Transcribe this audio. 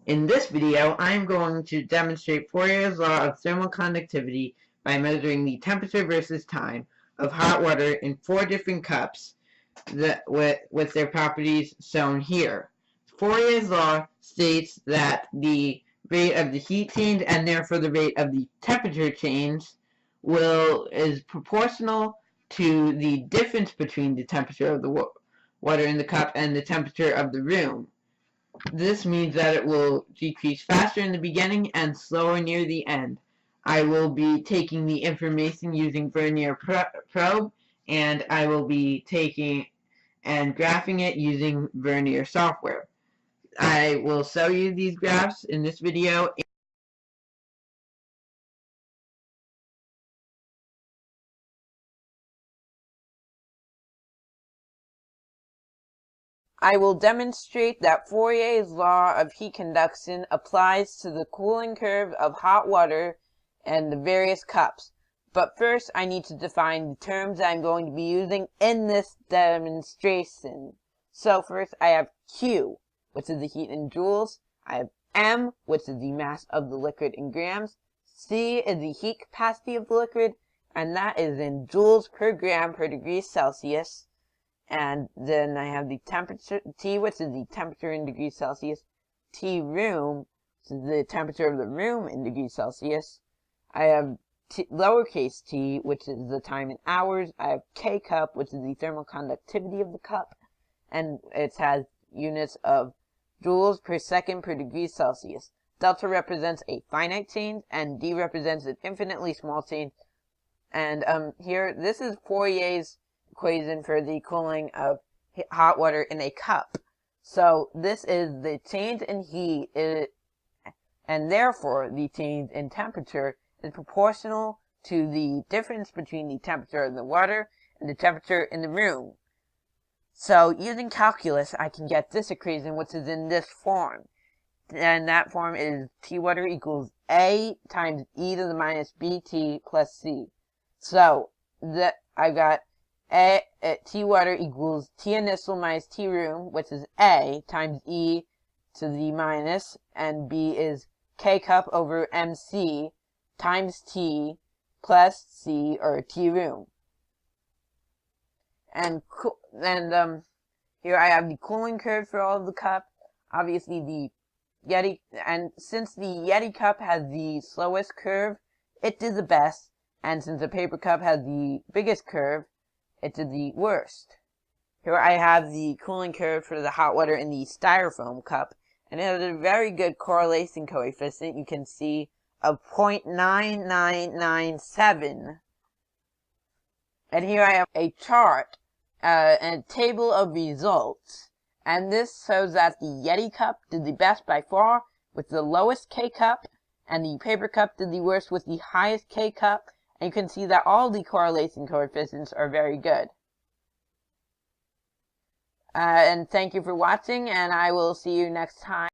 In this video, I'm going to demonstrate Fourier's law of thermal conductivity by measuring the temperature versus time of hot water in 4 different cups with their properties shown here. Fourier's law states that the rate of the heat change and therefore the rate of the temperature change is proportional to the difference between the temperature of the water in the cup and the temperature of the room. This means that it will decrease faster in the beginning and slower near the end. I will be taking the information using Fourier probe, and I will be taking and graphing it using Fourier software. I will show you these graphs in this video. I will demonstrate that Fourier's law of heat conduction applies to the cooling curve of hot water and the various cups. But first, I need to define the terms I'm going to be using in this demonstration. So first, I have Q, which is the heat in joules. I have M, which is the mass of the liquid in grams. C is the heat capacity of the liquid, and that is in joules per gram per degree Celsius. And then I have the temperature, T, which is the temperature in degrees Celsius. T room, which is the temperature of the room in degrees Celsius. I have lowercase t, which is the time in hours. I have K cup, which is the thermal conductivity of the cup. And it has units of joules per second per degree Celsius. Delta represents a finite change, and D represents an infinitely small change. And here, this is Fourier's equation for the cooling of hot water in a cup. So this is the change in heat, and therefore the change in temperature is proportional to the difference between the temperature of the water and the temperature in the room. So using calculus, I can get this equation, which is in this form. And that form is T water equals A times e to the minus BT plus C. So I've got T water equals T initial minus T room, which is A times e to the minus, and B is K cup over MC times T plus C, or T room. And here I have the cooling curve for all of the cup. Obviously the Yeti, and since the Yeti cup has the slowest curve, it did the best, and since the paper cup has the biggest curve, it did the worst. Here I have the cooling curve for the hot water in the styrofoam cup, and it has a very good correlation coefficient. You can see of 0.9997. And here I have a chart and a table of results. And this shows that the Yeti cup did the best by far with the lowest K cup, and the paper cup did the worst with the highest K cup. And you can see that all the correlation coefficients are very good. And thank you for watching, and I will see you next time.